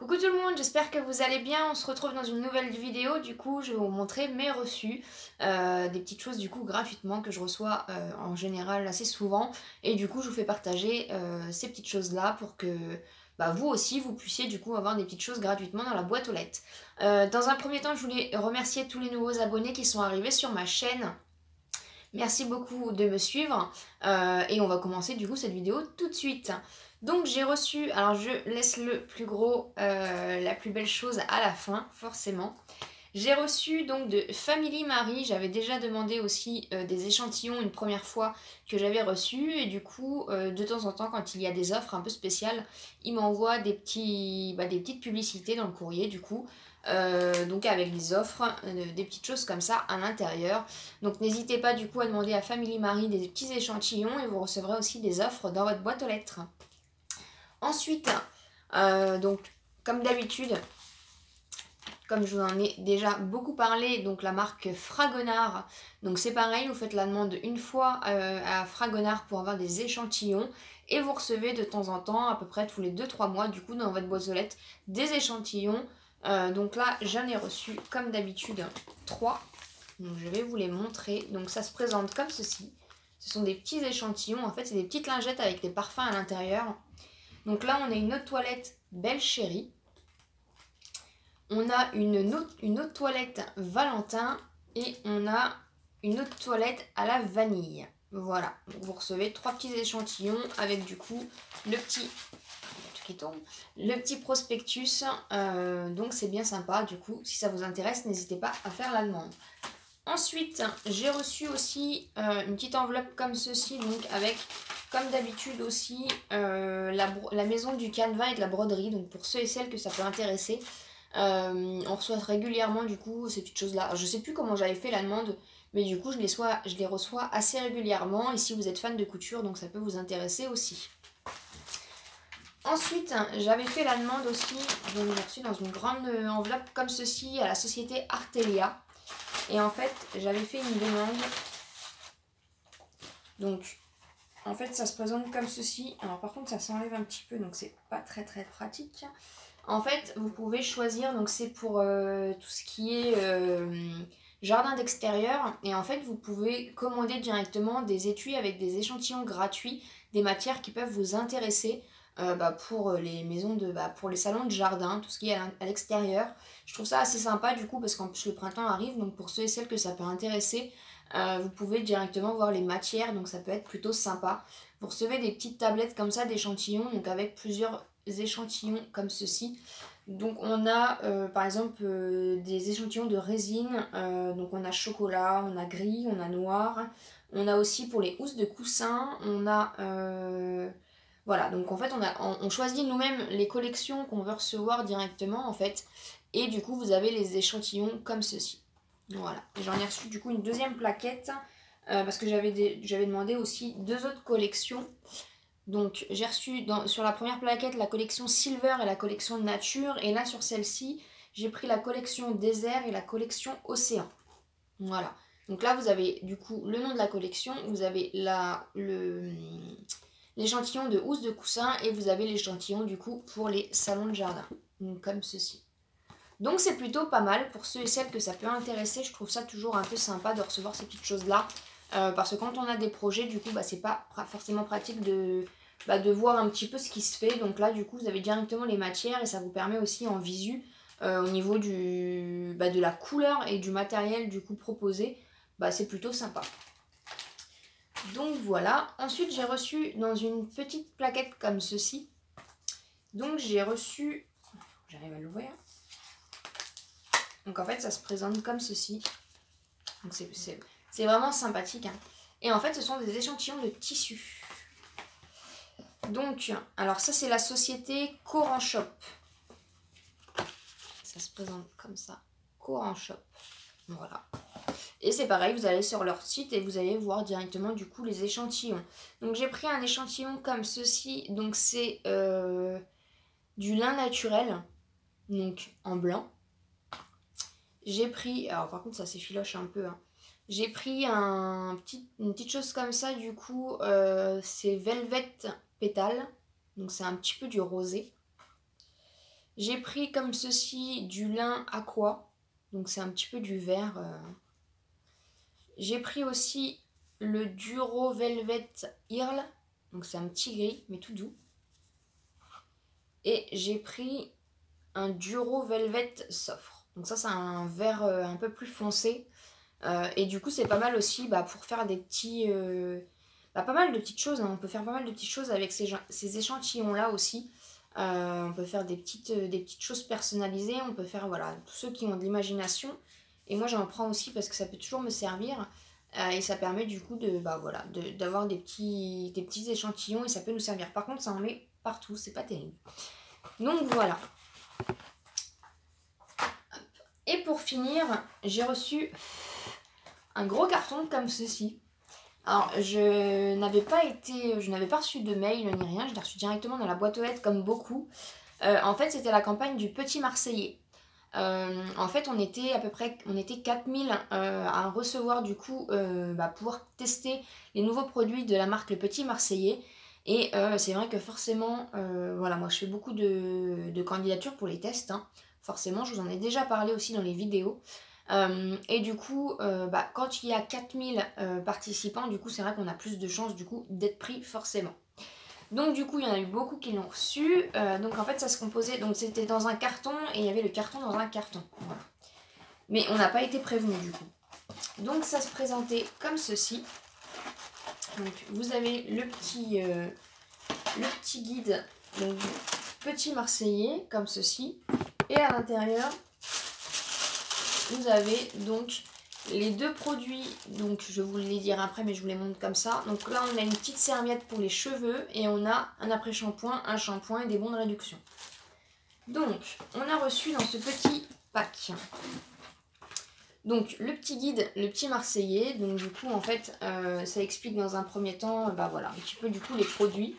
Coucou tout le monde, j'espère que vous allez bien. On se retrouve dans une nouvelle vidéo. Du coup, je vais vous montrer mes reçus, des petites choses du coup gratuitement que je reçois en général assez souvent. Et du coup, je vous fais partager ces petites choses-là pour que vous aussi, vous puissiez du coup avoir des petites choses gratuitement dans la boîte aux lettres. Dans un premier temps, je voulais remercier tous les nouveaux abonnés qui sont arrivés sur ma chaîne. Merci beaucoup de me suivre et on va commencer du coup cette vidéo tout de suite. Donc j'ai reçu, alors je laisse le plus gros, la plus belle chose à la fin forcément. J'ai reçu donc de Family Marie, j'avais déjà demandé aussi des échantillons une première fois que j'avais reçu et du coup de temps en temps quand il y a des offres un peu spéciales, ils m'envoient des petites publicités dans le courrier du coup. Donc avec des offres, des petites choses comme ça à l'intérieur. Donc n'hésitez pas du coup à demander à Family Marie des petits échantillons et vous recevrez aussi des offres dans votre boîte aux lettres. Ensuite, donc comme d'habitude, comme je vous en ai déjà beaucoup parlé, donc la marque Fragonard. Donc c'est pareil, vous faites la demande une fois à Fragonard pour avoir des échantillons et vous recevez de temps en temps, à peu près tous les 2-3 mois, du coup dans votre boîte aux lettres, des échantillons. Donc là, j'en ai reçu comme d'habitude 3. Donc je vais vous les montrer. Donc ça se présente comme ceci. Ce sont des petits échantillons, en fait c'est des petites lingettes avec des parfums à l'intérieur. Donc là on a une eau de toilette Belle Chérie. On a une autre toilette Valentin et on a une autre toilette à la vanille. Voilà, donc vous recevez 3 petits échantillons avec du coup le petit, qui tombe, le petit prospectus. Donc c'est bien sympa, du coup si ça vous intéresse n'hésitez pas à faire la demande. Ensuite, j'ai reçu aussi une petite enveloppe comme ceci, donc avec, comme d'habitude aussi, la maison du canevas et de la broderie. Donc pour ceux et celles que ça peut intéresser, on reçoit régulièrement du coup ces petites choses-là. Je sais plus comment j'avais fait la demande, mais du coup je les reçois assez régulièrement. Et si vous êtes fan de couture, donc ça peut vous intéresser aussi. Ensuite, j'avais fait la demande aussi, donc j'ai reçu dans une grande enveloppe comme ceci à la société Artelia. Et en fait, j'avais fait une demande. Donc, en fait, ça se présente comme ceci. Alors, par contre, ça s'enlève un petit peu, donc c'est pas très très pratique. En fait, vous pouvez choisir, donc c'est pour tout ce qui est jardin d'extérieur. Et en fait, vous pouvez commander directement des étuis avec des échantillons gratuits, des matières qui peuvent vous intéresser. Pour les maisons pour les salons de jardin, tout ce qui est à l'extérieur. Je trouve ça assez sympa du coup parce qu'en plus le printemps arrive, donc pour ceux et celles que ça peut intéresser, vous pouvez directement voir les matières, donc ça peut être plutôt sympa. Vous recevez des petites tablettes comme ça d'échantillons, donc avec plusieurs échantillons comme ceci. Donc on a par exemple des échantillons de résine, donc on a chocolat, on a gris, on a noir, on a aussi pour les housses de coussin, on a voilà, donc en fait on choisit nous-mêmes les collections qu'on veut recevoir directement en fait. Et du coup vous avez les échantillons comme ceci. Voilà, j'en ai reçu du coup une deuxième plaquette parce que j'avais demandé aussi 2 autres collections. Donc j'ai reçu sur la première plaquette la collection Silver et la collection Nature. Et là sur celle-ci j'ai pris la collection Désert et la collection Océan. Voilà, donc là vous avez du coup le nom de la collection, vous avez l'échantillon de housse de coussin et vous avez l'échantillon du coup pour les salons de jardin, donc comme ceci. Donc c'est plutôt pas mal pour ceux et celles que ça peut intéresser. Je trouve ça toujours un peu sympa de recevoir ces petites choses là parce que quand on a des projets du coup c'est pas forcément pratique de voir un petit peu ce qui se fait. Donc là du coup vous avez directement les matières et ça vous permet aussi en visu au niveau de la couleur et du matériel du coup proposé, c'est plutôt sympa. Donc voilà, ensuite j'ai reçu dans une petite plaquette comme ceci. Donc j'ai reçu, j'arrive à l'ouvrir. Donc en fait ça se présente comme ceci. Donc c'est vraiment sympathique. Hein. Et en fait ce sont des échantillons de tissu. Donc, alors ça c'est la société Coran Shop. Ça se présente comme ça, Coran Shop. Voilà. Et c'est pareil, vous allez sur leur site et vous allez voir directement du coup les échantillons. Donc j'ai pris un échantillon comme ceci, donc c'est du lin naturel, donc en blanc. J'ai pris, alors par contre ça s'effiloche un peu, hein. J'ai pris une petite chose comme ça du coup, c'est Velvet Pétale, donc c'est un petit peu du rosé. J'ai pris comme ceci du lin aqua, donc c'est un petit peu du vert. J'ai pris aussi le Duro Velvet Earl, donc c'est un petit gris mais tout doux. Et j'ai pris un Duro Velvet Soft, donc ça c'est un vert un peu plus foncé. Et du coup c'est pas mal aussi pour faire des petits... pas mal de petites choses, hein. On peut faire pas mal de petites choses avec ces échantillons là aussi. On peut faire des petites choses personnalisées, on peut faire voilà, tous ceux qui ont de l'imagination. Et moi j'en prends aussi parce que ça peut toujours me servir. Et ça permet du coup d'avoir des petits échantillons et ça peut nous servir. Par contre ça en met partout, c'est pas terrible. Donc voilà. Et pour finir, j'ai reçu un gros carton comme ceci. Alors, je n'avais pas reçu de mail ni rien, je l'ai reçu directement dans la boîte aux lettres comme beaucoup. En fait, c'était la campagne du Petit Marseillais. En fait, on était 4000 à recevoir du coup, pouvoir tester les nouveaux produits de la marque Le Petit Marseillais. Et c'est vrai que forcément, voilà, moi je fais beaucoup de candidatures pour les tests, hein. Forcément, je vous en ai déjà parlé aussi dans les vidéos. Et du coup, quand il y a 4000 participants, du coup, c'est vrai qu'on a plus de chances du coup d'être pris forcément. Donc du coup, il y en a eu beaucoup qui l'ont reçu. Donc en fait, ça se composait, donc c'était dans un carton et il y avait le carton dans un carton. Voilà. Mais on n'a pas été prévenu du coup. Donc ça se présentait comme ceci. Donc vous avez le petit guide donc, du Petit Marseillais comme ceci. Et à l'intérieur, vous avez donc les deux produits, donc je vous les dirai après mais je vous les montre comme ça. Donc là on a une petite serviette pour les cheveux et on a un après-shampoing, un shampoing et des bons de réduction. Donc on a reçu dans ce petit pack donc le petit guide, le Petit Marseillais. Donc du coup en fait ça explique dans un premier temps voilà, un petit peu du coup les produits.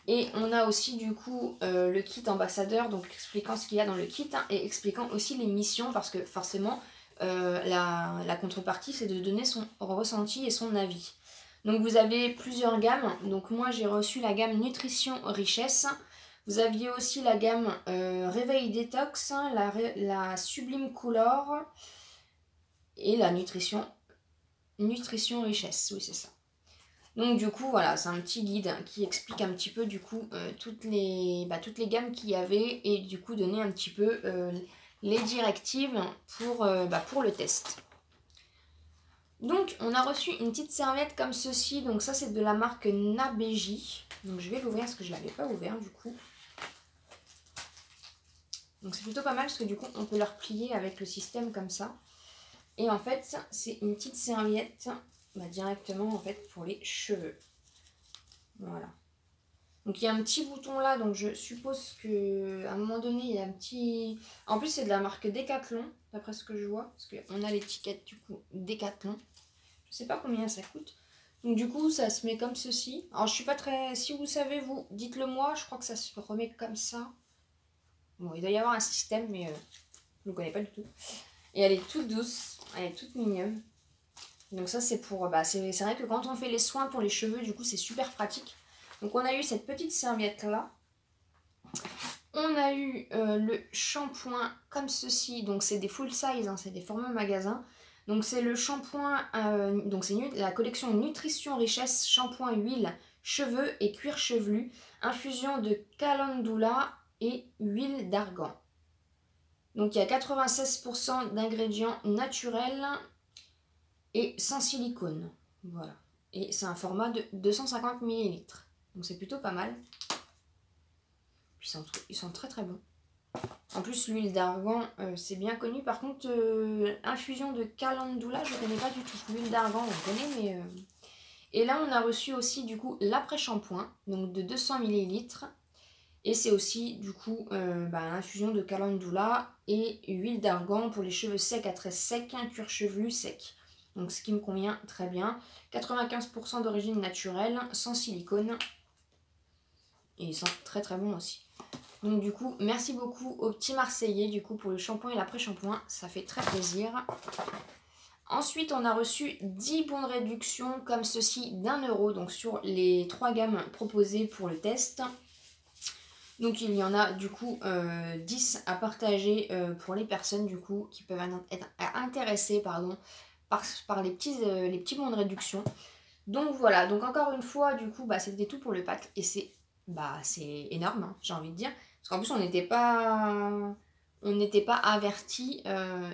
Et on a aussi du coup le kit ambassadeur, donc expliquant ce qu'il y a dans le kit, hein, et expliquant aussi les missions parce que forcément la contrepartie c'est de donner son ressenti et son avis. Donc vous avez plusieurs gammes, donc moi j'ai reçu la gamme Nutrition Richesse. Vous aviez aussi la gamme Réveil Détox, la Sublime Couleur et la Nutrition Richesse, oui c'est ça. Donc du coup voilà, c'est un petit guide qui explique un petit peu du coup toutes les gammes qu'il y avait et du coup donner un petit peu les directives pour le test. Donc on a reçu une petite serviette comme ceci, donc ça c'est de la marque Nabéji. Donc je vais l'ouvrir parce que je ne l'avais pas ouvert du coup. Donc c'est plutôt pas mal parce que du coup on peut le replier avec le système comme ça. Et en fait c'est une petite serviette directement en fait pour les cheveux. Voilà. Donc il y a un petit bouton là, donc je suppose qu'à un moment donné il y a un petit... En plus c'est de la marque Decathlon, d'après ce que je vois, parce qu'on a l'étiquette du coup Decathlon. Je sais pas combien ça coûte. Donc du coup ça se met comme ceci. Alors je suis pas très... Si vous savez vous, dites-le moi, je crois que ça se remet comme ça. Bon il doit y avoir un système mais je ne connais pas du tout. Et elle est toute douce, elle est toute mignonne. Donc ça c'est pour... c'est vrai que quand on fait les soins pour les cheveux du coup c'est super pratique. Donc on a eu cette petite serviette là. On a eu le shampoing comme ceci. Donc c'est des full size, hein, c'est des formats magasin. Donc c'est le shampoing, donc c'est la collection Nutrition Richesse, shampoing, huile, cheveux et cuir chevelu. Infusion de calendula et huile d'argan. Donc il y a 96% d'ingrédients naturels et sans silicone. Voilà. Et c'est un format de 250 ml. Donc c'est plutôt pas mal. Puis ils sont très très bons. En plus l'huile d'argan c'est bien connu. Par contre infusion de calendula je ne connais pas du tout. L'huile d'argan on connaît mais... Et là on a reçu aussi du coup l'après-shampoing. Donc de 200 ml. Et c'est aussi du coup infusion de calendula et huile d'argan pour les cheveux secs à tresses secs, un cuir chevelu sec. Donc ce qui me convient très bien. 95% d'origine naturelle, sans silicone. Et ils sont très très bons aussi. Donc du coup, merci beaucoup au Petit Marseillais du coup pour le shampoing et l'après-shampoing. Ça fait très plaisir. Ensuite, on a reçu 10 bons de réduction comme ceci d'1 €. Donc sur les 3 gammes proposées pour le test. Donc il y en a du coup 10 à partager pour les personnes du coup qui peuvent être intéressées pardon, par les petits bons de réduction. Donc voilà, donc encore une fois du coup bah, c'était tout pour le pack et c'est énorme hein, j'ai envie de dire. Parce qu'en plus on n'était pas avertis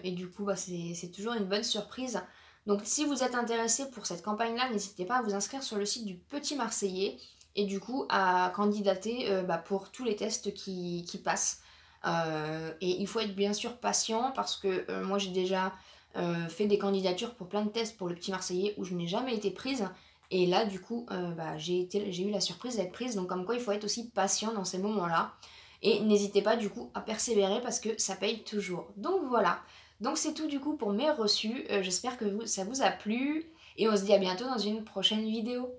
et du coup bah, c'est toujours une bonne surprise. Donc si vous êtes intéressé pour cette campagne-là, n'hésitez pas à vous inscrire sur le site du Petit Marseillais et du coup à candidater bah, pour tous les tests qui passent. Et il faut être bien sûr patient parce que moi j'ai déjà fait des candidatures pour plein de tests pour le Petit Marseillais où je n'ai jamais été prise. Et là du coup bah, j'ai eu la surprise d'être prise. Donc comme quoi il faut être aussi patient dans ces moments-là. Et n'hésitez pas du coup à persévérer parce que ça paye toujours. Donc voilà. Donc c'est tout du coup pour mes reçus. J'espère que ça vous a plu. Et on se dit à bientôt dans une prochaine vidéo.